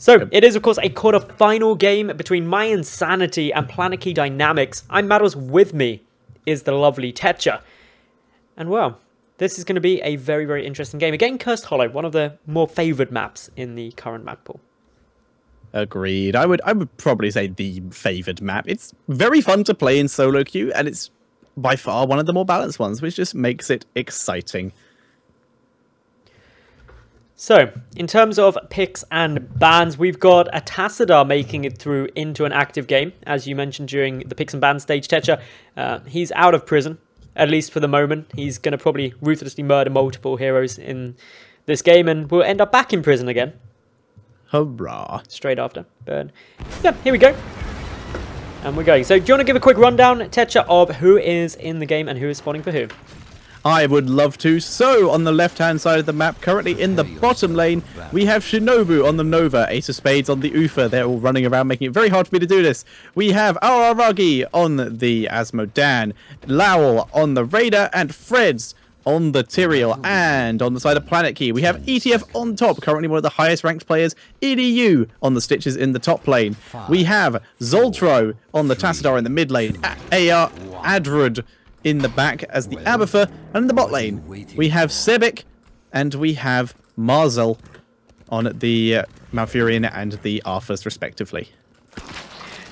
So, it is, of course, a quarter-final game between mYisanity and Planetkey Dynamics. I'm Madals. With me is the lovely Tetcha. And, well, this is going to be a very, very interesting game. Again, Cursed Hollow, one of the more favoured maps in the current map pool. Agreed. I would probably say the favoured map. It's very fun to play in solo queue, and it's by far one of the more balanced ones, which just makes it exciting. So, in terms of picks and bans, we've got a Tassadar making it through into an active game. As you mentioned during the picks and bans stage, Tetcha, he's out of prison, at least for the moment. He's going to probably ruthlessly murder multiple heroes in this game and will end up back in prison again. Hurrah. Straight after. But, yeah, here we go. And we're going. So, do you want to give a quick rundown, Tetcha, of who is in the game and who is spawning for who? I would love to. So, on the left-hand side of the map, currently in the bottom lane, we have Shinobu on the Nova, Ace of Spades on the Ufa. They're all running around, making it very hard for me to do this. We have Araragi on the Asmodan, Lowell on the Raider, and Freds on the Tyrael. And on the side of Planetkey, we have ETF on top, currently one of the highest ranked players, EDU on the Stitches in the top lane. We have Zoltro on the Tassadar in the mid lane, AR Adrud in the back as the Abathur, and in the bot lane we have Sebek and we have Marzel on the Malfurion and the Arthurs respectively.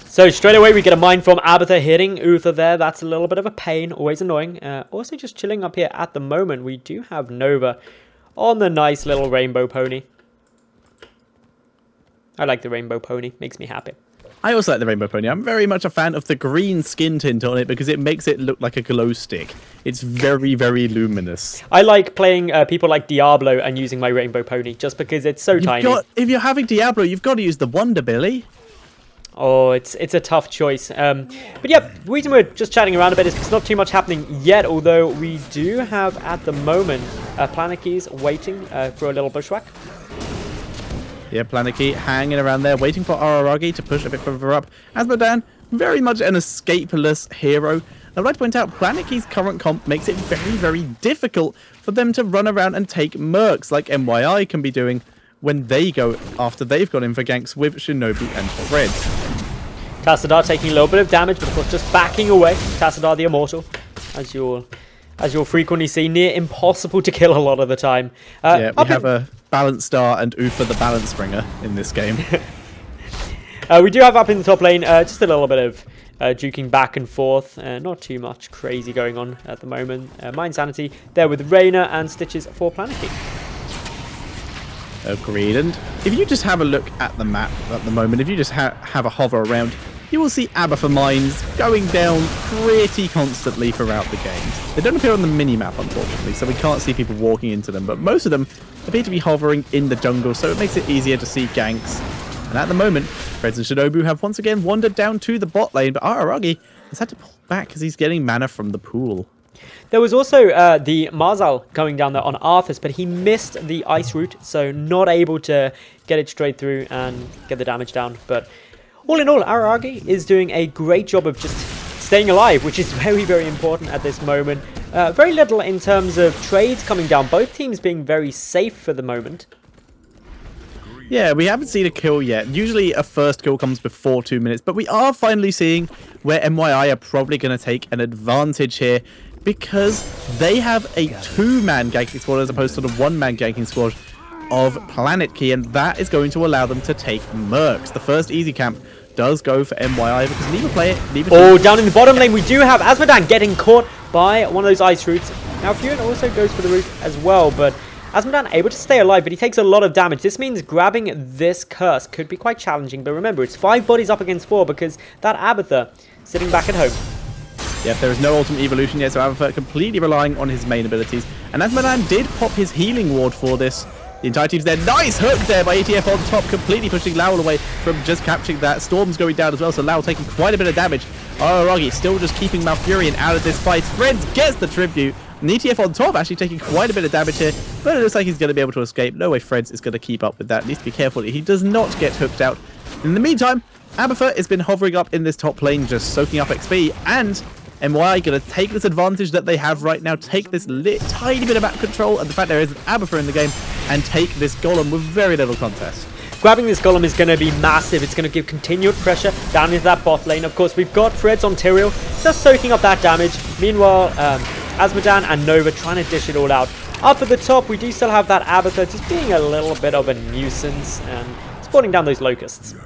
So straight away we get a mine from Abathur hitting Uther there. That's a little bit of a pain, always annoying. Also just chilling up here at the moment, we do have Nova on the nice little rainbow pony. I like the rainbow pony, makes me happy. I also like the rainbow pony. I'm very much a fan of the green skin tint on it because it makes it look like a glow stick. It's very, very luminous. I like playing people like Diablo and using my rainbow pony just because it's so tiny. If you're having Diablo, you've got to use the Wonder Billy. Oh, it's a tough choice. But yeah, the reason we're just chatting around a bit is because not too much happening yet, although we do have at the moment Planetkey's waiting for a little bushwhack. Yeah, Planetkey hanging around there, waiting for Araragi to push a bit further up. Asmodan, very much an escapeless hero. I'd like to point out, Planetkey's current comp makes it very, very difficult for them to run around and take mercs like mYi can be doing when they go after they've gone in for ganks with Shinobi and Fred. Tassadar taking a little bit of damage, but of course just backing away. Tassadar the Immortal, as you'll frequently see, near impossible to kill a lot of the time. Yeah, we have a Balance Star and Ufa the Balance Bringer in this game. We do have up in the top lane just a little bit of duking back and forth. Not too much crazy going on at the moment. mYisanity there with Reyna and Stitches for Planetkey. Agreed. And if you just have a look at the map at the moment, if you just have a hover around, you will see Abathur mines going down pretty constantly throughout the game. They don't appear on the mini-map, unfortunately, so we can't see people walking into them, but most of them appear to be hovering in the jungle, so it makes it easier to see ganks. And at the moment, Freds and Shinobu have once again wandered down to the bot lane, but Araragi has had to pull back because he's getting mana from the pool. There was also the Marzel going down there on Arthas, but he missed the ice route, so not able to get it straight through and get the damage down. But all in all, Araragi is doing a great job of just staying alive, which is very, very important at this moment. Very little in terms of trades coming down, both teams being very safe for the moment. Yeah, we haven't seen a kill yet. Usually a first kill comes before 2 minutes, but we are finally seeing where mYi are probably going to take an advantage here because they have a two-man ganking squad as opposed to the one-man ganking squad of Planetkey, and that is going to allow them to take mercs. The first easy camp does go for mYi because neither player... Down in the bottom lane we do have Asmodan getting caught by one of those ice roots. Now Furin also goes for the root as well, but Asmodan able to stay alive, but he takes a lot of damage. This means grabbing this curse could be quite challenging, but remember, it's 5 bodies up against 4 because that Abathur sitting back at home. Yep, there is no ultimate evolution yet, so Abathur completely relying on his main abilities. And Asmodan did pop his healing ward for this. The entire team's there. Nice hook there by ETF on top, completely pushing Lowell away from just capturing that. Storm's going down as well, so Lowell taking quite a bit of damage. Araragi still just keeping Malfurion out of this fight. Freds gets the tribute. And ETF on top actually taking quite a bit of damage here, but it looks like he's going to be able to escape. No way Freds is going to keep up with that. Needs to be careful. He does not get hooked out. In the meantime, Abathur has been hovering up in this top lane, just soaking up XP, and mY going to take this advantage that they have right now, take this tiny bit of map control and the fact there is an Abathur in the game, and take this golem with very little contest. grabbing this golem is going to be massive. It's going to give continued pressure down into that bot lane. Of course, we've got Fred's on Tyrael just soaking up that damage. Meanwhile, Azmodan and Nova trying to dish it all out. Up at the top, we do still have that Abathur just being a little bit of a nuisance and spawning down those locusts.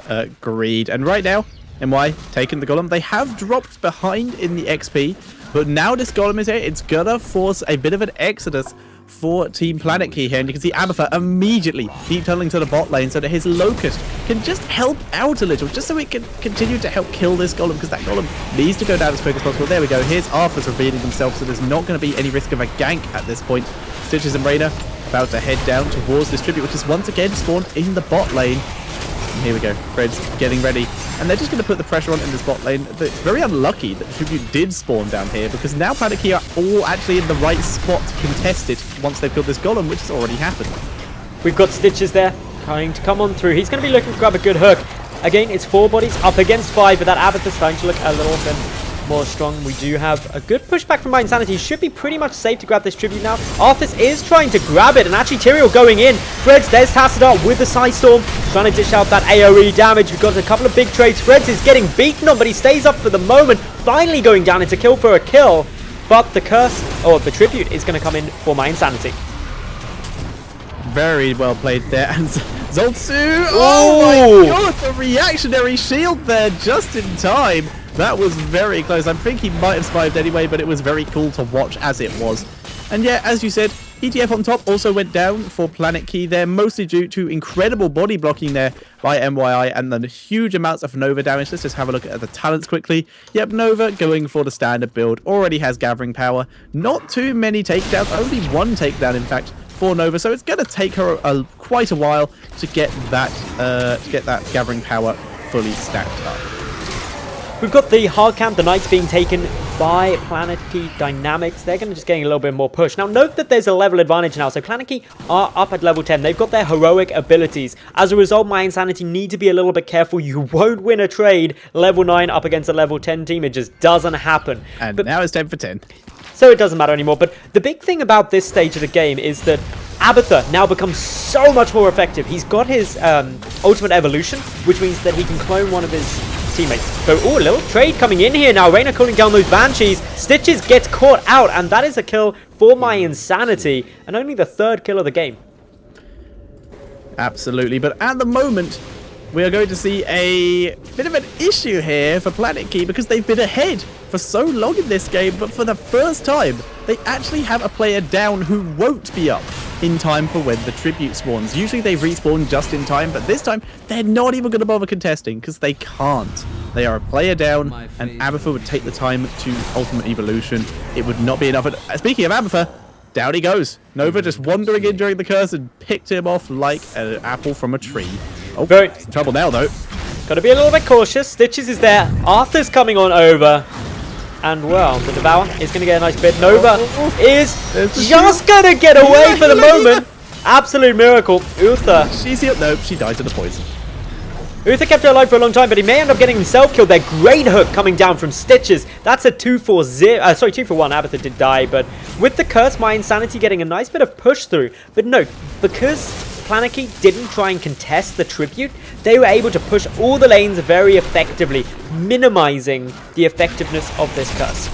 Agreed. And right now, mY taking the golem. They have dropped behind in the XP, but now this golem is here. It's gonna force a bit of an exodus for Team Planetkey here, and you can see Abathur immediately deep tunneling to the bot lane so that his Locust can just help out a little, just so it can continue to help kill this golem, because that golem needs to go down as quick as possible. There we go. Here's Arthur's revealing himself, so there's not going to be any risk of a gank at this point. Stitches and Reyna about to head down towards this tribute, which is once again spawned in the bot lane. And here we go. Fred's getting ready. And they're just going to put the pressure on in this bot lane. It's very unlucky that the tribute did spawn down here, because now Planetkey are all actually in the right spot to contest it once they've killed this golem, which has already happened. We've got Stitches there trying to come on through. He's going to be looking to grab a good hook. Again, it's 4 bodies up against 5, but that Abathur's starting to look a little bit more strong. We do have a good pushback from mYisanity. Should be pretty much safe to grab this tribute now. Arthas is trying to grab it, and actually Tyrael going in. Freds, there's Tassadar with the Side Storm, trying to dish out that AoE damage. We've got a couple of big trades. Freds is getting beaten on, but he stays up for the moment. Finally going down into kill for a kill, but the curse, or the tribute, is going to come in for mYisanity. Very well played there. And Zoltsu, oh my god, the reactionary shield there just in time. That was very close. I think he might have survived anyway, but it was very cool to watch as it was. And yeah, as you said, ETF on top also went down for Planetkey there, mostly due to incredible body blocking there by mYi and then huge amounts of Nova damage. Let's just have a look at the talents quickly. Yep, Nova going for the standard build, already has gathering power. Not too many takedowns, only 1 takedown in fact for Nova, so it's going to take her quite a while to get that gathering power fully stacked up. We've got the hard camp, the Knights being taken by Planetkey Dynamics. They're going to just getting a little bit more push. Now, note that there's a level advantage now. So Planetkey are up at level 10. They've got their heroic abilities. As a result, mYisanity need to be a little bit careful. You won't win a trade level 9 up against a level 10 team. It just doesn't happen. And now it's 10 for 10. So it doesn't matter anymore. But the big thing about this stage of the game is that Abathur now becomes so much more effective. He's got his ultimate evolution, which means that he can clone one of his teammates. So, oh, a little trade coming in here now. Reyna cooling down those Banshees. Stitches gets caught out, and that is a kill for mYisanity, and only the 3rd kill of the game. Absolutely, but at the moment, we are going to see a bit of an issue here for Planetkey, because they've been ahead for so long in this game, but for the first time, they actually have a player down who won't be up in time for when the tribute spawns. Usually they respawn just in time, but this time they're not even going to bother contesting because they can't. They are a player down, and Abathur would take the time to ultimate evolution. It would not be enough. Speaking of Abathur, down he goes. Nova just wandering in during the curse and picked him off like an apple from a tree. Oh, he's in trouble now though. Got to be a little bit cautious. Stitches is there. Arthur's coming on over. And, well, the Devour is going to get a nice bit. Nova is just going to get away for the moment. Absolute miracle. Uther. She's here. Nope, she died to the poison. Uther kept her alive for a long time, but he may end up getting himself killed. Their great hook coming down from Stitches. That's a 2 for 0. Sorry, 2 for 1. Abathur did die, but with the curse, mYisanity getting a nice bit of push through. But no, because Planetkey didn't try and contest the tribute, they were able to push all the lanes very effectively, minimizing the effectiveness of this curse.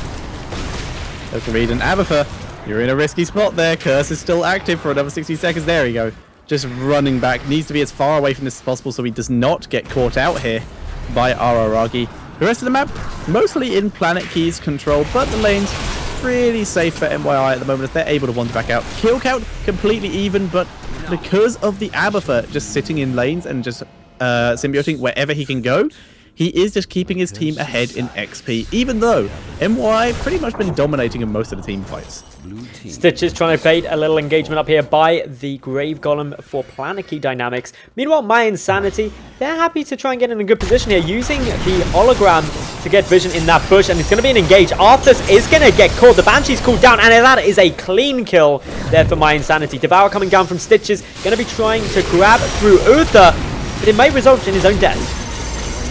Agreed, and Abathur, you're in a risky spot there. Curse is still active for another 60 seconds. There we go. Just running back. Needs to be as far away from this as possible so he does not get caught out here by Araragi. The rest of the map, mostly in Planetkey's control, but the lanes pretty safe for mYi at the moment as they're able to wander back out. Kill count completely even, but because of the Abathur just sitting in lanes and just symbioting wherever he can go, he is just keeping his team ahead in XP, even though mY pretty much been dominating in most of the team fights. Stitches trying to bait a little engagement up here by the Grave Golem for Planetkey Dynamics. Meanwhile, mYisanity, they're happy to try and get in a good position here, using the hologram to get vision in that bush, and it's going to be an engage. Arthas is going to get caught. The Banshee's cooled down, and that is a clean kill there for mYisanity. Devour coming down from Stitches, going to be trying to grab through Uther, but it may result in his own death.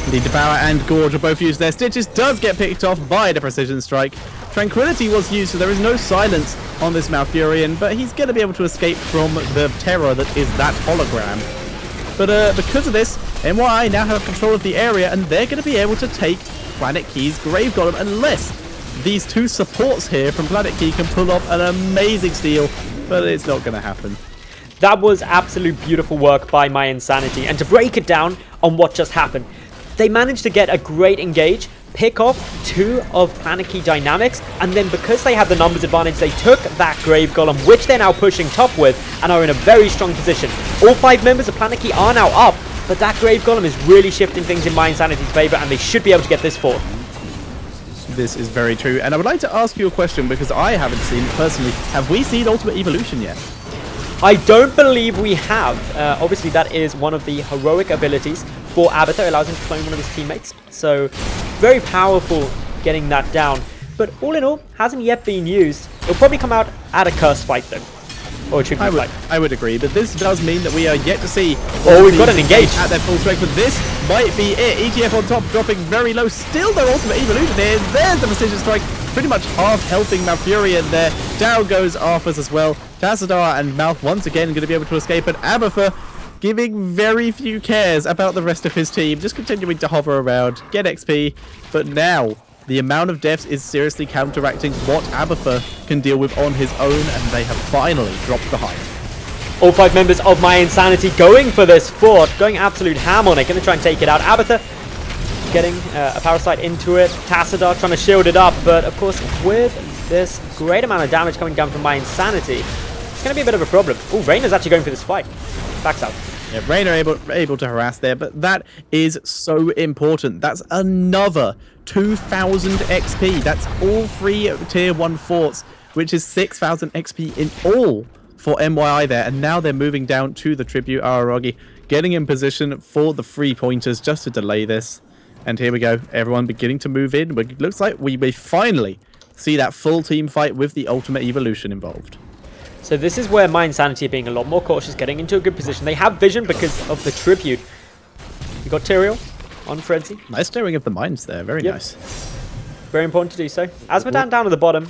Indeed, Devour and Gorge will both use their Stitches. Does get picked off by the Precision Strike. Tranquility was used, so there is no silence on this Malfurion, but he's going to be able to escape from the terror that is that hologram. But because of this, mYi now have control of the area, and they're going to be able to take Planetkey's Grave Golem unless these two supports here from Planetkey can pull off an amazing steal, but it's not going to happen. That was absolute beautiful work by mYisanity, and to break it down on what just happened, they managed to get a great engage, pick off 2 of Planetkey dynamics, and then because they had the numbers advantage, they took that Grave Golem, which they're now pushing top with, and are in a very strong position. All 5 members of Planetkey are now up, but that Grave Golem is really shifting things in mYisanity's favor, and they should be able to get this 4. This is very true, and I would like to ask you a question, because I haven't seen it personally. Have we seen Ultimate Evolution yet? I don't believe we have. Obviously, that is one of the heroic abilities for Abathur. It allows him to clone one of his teammates. So, very powerful getting that down. But all in all, hasn't yet been used. It'll probably come out at a curse fight, though. Or a tribute fight. I would agree, but this does mean that we are yet to see... Oh, we've got an engage. At their full strength, but this might be it. EGF on top, dropping very low. Still no Ultimate Evolution here. There's the Precision Strike. Pretty much half helping Malfurion there. Down goes Arthas as well. Tassadar and Mouth once again going to be able to escape, and Abathur giving very few cares about the rest of his team, just continuing to hover around, get XP, but now the amount of deaths is seriously counteracting what Abathur can deal with on his own, and they have finally dropped behind. All 5 members of mYisanity going for this fort, going absolute ham on it, going to try and take it out. Abathur getting a Parasite into it, Tassadar trying to shield it up, but of course with this great amount of damage coming down from mYisanity, it's going to be a bit of a problem. Oh, Reyna's actually going for this fight. Backs out. Yeah, Reyna able to harass there, but that is so important. That's another 2,000 XP. That's all 3 tier 1 forts, which is 6,000 XP in all for mYi there. And now they're moving down to the tribute Araragi, getting in position for the 3 pointers just to delay this. And here we go, everyone beginning to move in. It looks like we may finally see that full team fight with the Ultimate Evolution involved. So this is where mYisanity are being a lot more cautious, getting into a good position. They have vision because of the tribute. You got Tyrael on Frenzy. Nice steering of the mines there, very nice. Very important to do so. Azmodan down at the bottom.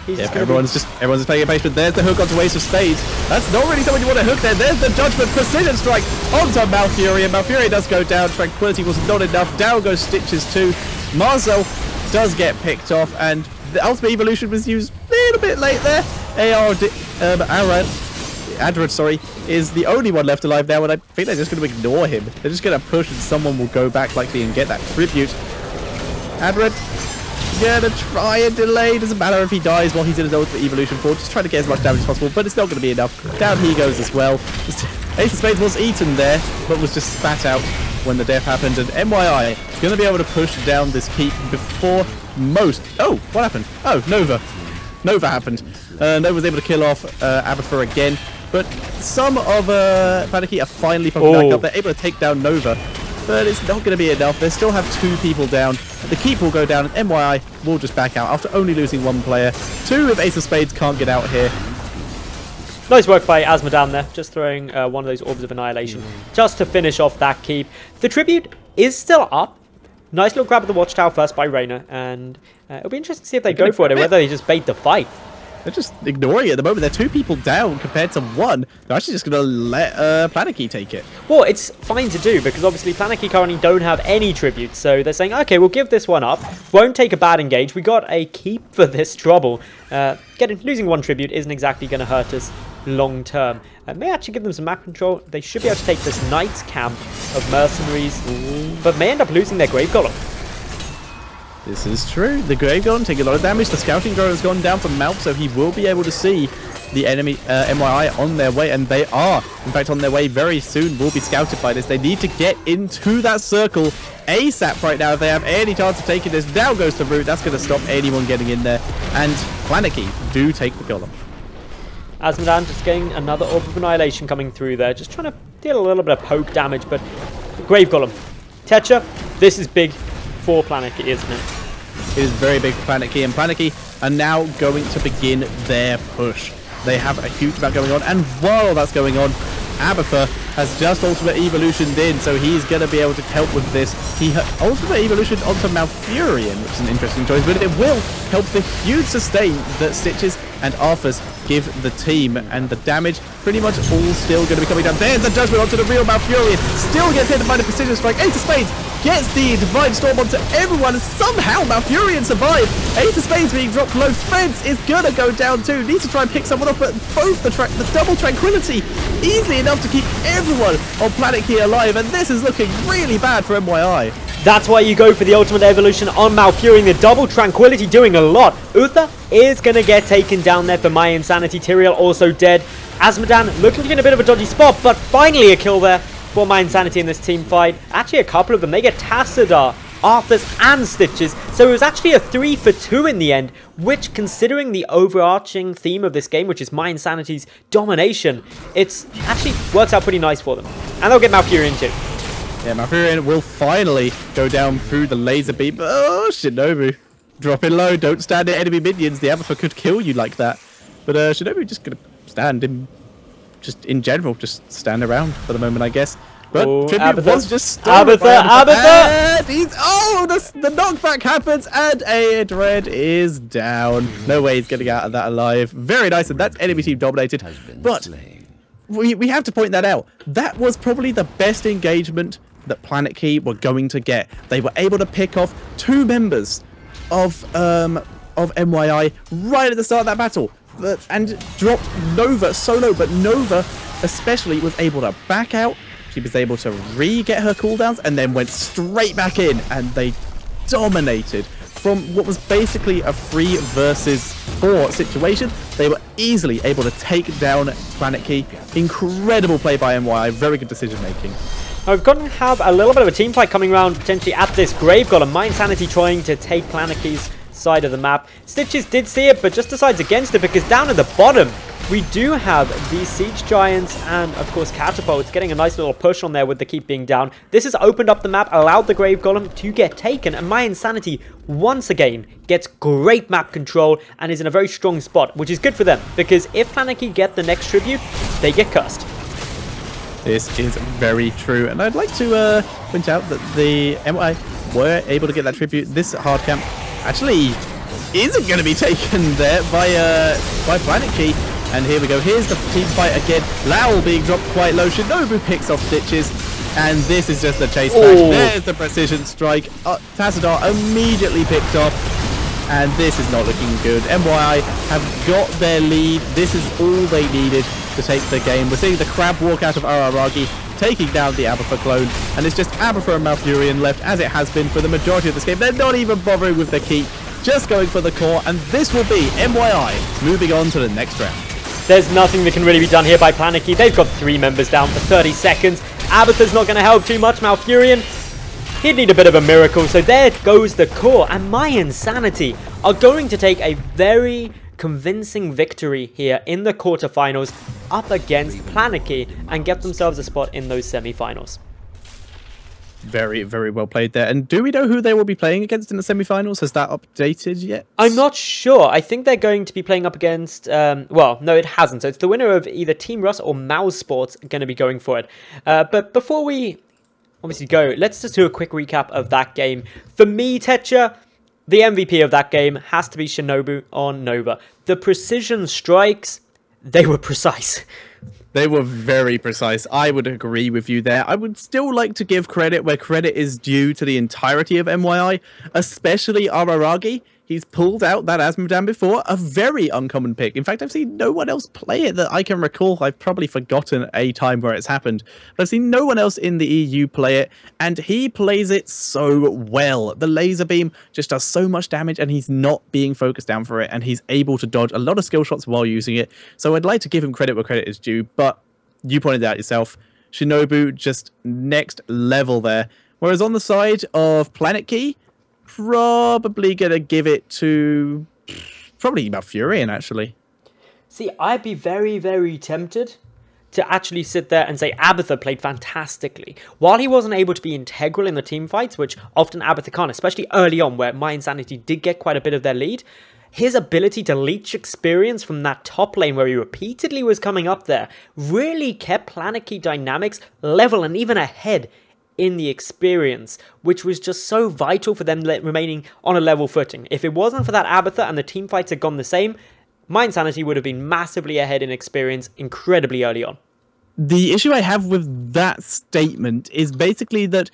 Everyone's just playing it patient, but there's the hook onto Ace of Spades. That's not really something you want to hook there. There's the Judgment, Precision Strike onto Malfurion. Malfurion does go down. Tranquility was not enough. Down goes Stitches too. Marcel does get picked off, and the Ultimate Evolution was used a little bit late there. Adrad, is the only one left alive now, and I think they're just going to ignore him. They're just going to push, and someone will go back likely and get that tribute. Adrad gonna try and delay. Doesn't matter if he dies while he's in his Ultimate Evolution form. Just try to get as much damage as possible, but it's not going to be enough. Down he goes as well. Ace of Spades was eaten there, but was just spat out when the death happened, and mYi is going to be able to push down this keep before most... Oh, what happened? Oh, Nova. Nova happened. Nova was able to kill off Abathur again, but some of Planetkey are finally popping back up. They're able to take down Nova, but it's not going to be enough. They still have 2 people down. The keep will go down, and mYi will just back out after only losing 1 player. 2 of Ace of Spades can't get out here. Nice work by Azmodan there, just throwing one of those Orbs of Annihilation just to finish off that keep. The tribute is still up. Nice little grab of the Watchtower first by Reyna, and it'll be interesting to see if they go for it or whether they just bait the fight. They're just ignoring it at the moment. They're 2 people down compared to 1. They're actually just going to let Planetkey take it. Well, it's fine to do because obviously Planetkey currently don't have any tributes. So they're saying, okay, we'll give this one up. Won't take a bad engage. We got a keep for this trouble. Losing 1 tribute isn't exactly going to hurt us long term. May actually give them some map control. They should be able to take this Knight's camp of mercenaries, but may end up losing their Grave Golem. This is true. The Grave Golem taking a lot of damage. The Scouting Drone has gone down from Mouth, so he will be able to see the enemy mYi on their way, and they are, in fact, on their way very soon. Will be scouted by this. They need to get into that circle ASAP right now if they have any chance of taking this. Down goes the root. That's going to stop anyone getting in there, and Planetkey do take the Golem. Azmodan just getting another Orb of Annihilation coming through there, just trying to deal a little bit of poke damage, but Grave Golem. Tetra, this is big for Planetkey, isn't it? It is very big for Planetkey, and Planetkey are now going to begin their push. They have a huge amount going on, and while that's going on, Abathur has just Ultimate Evolutioned in, so he's going to be able to help with this. He Ultimate Evolution onto Malfurion, which is an interesting choice, but it will help the huge sustain that Stitches and Arthas give the team, and the damage pretty much all still going to be coming down. There's the Judgment onto the real Malfurion, still gets hit by the Precision Strike. Ace of Spades gets the Divine Storm onto everyone, and somehow Malfurion survived. Ace of Spades being dropped low. Fence is going to go down too. Needs to try and pick someone up, but both the double Tranquility easily enough to keep everyone on Planetkey alive, and this is looking really bad for MYI. That's why you go for the Ultimate Evolution on Malfurion. The double Tranquility doing a lot. Uther is going to get taken down there for mYisanity. Tyrael also dead. Azmodan looking to be in a bit of a dodgy spot, but finally a kill there for mYisanity in this team fight. Actually, a couple of them. They get Tassadar, Arthas, and Stitches. So it was actually a 3 for 2 in the end, which, considering the overarching theme of this game, which is mYisanity's domination, it's actually works out pretty nice for them. And they'll get Malfurion too. Yeah, Malfurion will finally go down through the laser beam. Oh, Shinobu. Dropping low. Don't stand at enemy minions. The Abathur could kill you like that. But Shinobu just going to stand in general. Just stand around for the moment, I guess. But Tribute was just stolen. Abathur! The knockback happens, and a Dread is down. No way he's getting out of that alive. Very nice, and that's enemy team dominated. But we have to point that out. That was probably the best engagement that Planetkey were going to get. They were able to pick off 2 members of MYI right at the start of that battle, and dropped Nova solo. But Nova especially was able to back out. She was able to re-get her cooldowns and then went straight back in, and they dominated from what was basically a 3 versus 4 situation. They were easily able to take down Planetkey. Incredible play by MYI, very good decision making. We've got to have a little bit of a team fight coming around potentially at this Grave Golem. mYisanity trying to take Planetkey's side of the map. Stitches did see it, but just decides against it, because down at the bottom we do have the Siege Giants and, of course, Catapults getting a nice little push on there with the keep being down. This has opened up the map, allowed the Grave Golem to get taken, and mYisanity once again gets great map control and is in a very strong spot, which is good for them, because if Planetkey get the next tribute, they get cursed. This is very true, and I'd like to point out that the MI were able to get that tribute. This hard camp actually isn't going to be taken there by Planetkey. And here we go. Here's the team fight again. Lowell being dropped quite low. Shinobu picks off Stitches. And this is just a chase back. There's the precision strike. Tassadar immediately picked off. And this is not looking good. MYI have got their lead. This is all they needed to take the game. We're seeing the crab walk out of Araragi, taking down the Abathur clone. And it's just Abathur and Malfurion left, as it has been for the majority of this game. They're not even bothering with the keep. Just going for the core. And this will be MYI moving on to the next round. There's nothing that can really be done here by Planetkey. They've got 3 members down for 30 seconds. Abathur's not going to help too much. Malfurion, he'd need a bit of a miracle. So there goes the core. And mYisanity are going to take a very convincing victory here in the quarterfinals up against Planetkey and get themselves a spot in those semi-finals. Very, very well played there. And do we know who they will be playing against in the semi-finals? Has that updated yet? I'm not sure. I think they're going to be playing up against... well, no, it hasn't. So it's the winner of either Team Russ or Mouse Sports going to be going for it. But before we obviously go, let's just do a quick recap of that game. For me, Tetra, the MVP of that game has to be Shinobu on Nova. The precision strikes, they were precise. They were very precise. I would agree with you there. I would still like to give credit where credit is due to the entirety of MYI, especially Araragi. He's pulled out that Azmodan before, a very uncommon pick. In fact, I've seen no one else play it that I can recall. I've probably forgotten a time where it's happened. But I've seen no one else in the EU play it, and he plays it so well. The laser beam just does so much damage, and he's not being focused down for it, and he's able to dodge a lot of skill shots while using it. So I'd like to give him credit where credit is due, but you pointed out yourself, Shinobu just next level there. Whereas on the side of Planetkey, probably going to give it to probably Malfurion, actually. See, I'd be very, very tempted to actually sit there and say Abathur played fantastically. While he wasn't able to be integral in the team fights, which often Abathur can't, especially early on where mYisanity did get quite a bit of their lead, his ability to leech experience from that top lane where he repeatedly was coming up there really kept Planetkey dynamics level and even ahead in the experience, which was just so vital for them remaining on a level footing. If it wasn't for that Abatha and the team fights had gone the same, mYisanity would have been massively ahead in experience incredibly early on. The issue I have with that statement is basically that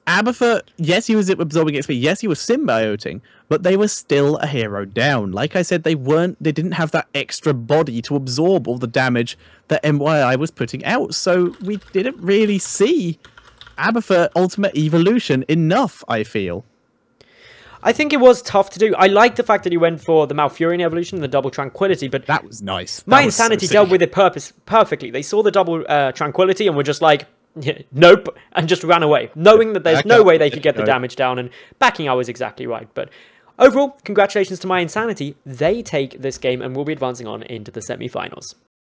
Abatha, yes, he was absorbing XP, yes, he was symbioting, but they were still a hero down. Like I said, they didn't have that extra body to absorb all the damage that mYi was putting out, so we didn't really see Abatha Ultimate Evolution enough, I feel. I think it was tough to do. I like the fact that he went for the Malfurion evolution and the double Tranquility, but that was nice. mYisanity dealt with it perfectly. They saw the double Tranquility and were just like, nope, and just ran away, knowing that there's no way they could get the damage down, and backing out was exactly right. But overall, congratulations to mYisanity. They take this game and will be advancing on into the semi-finals.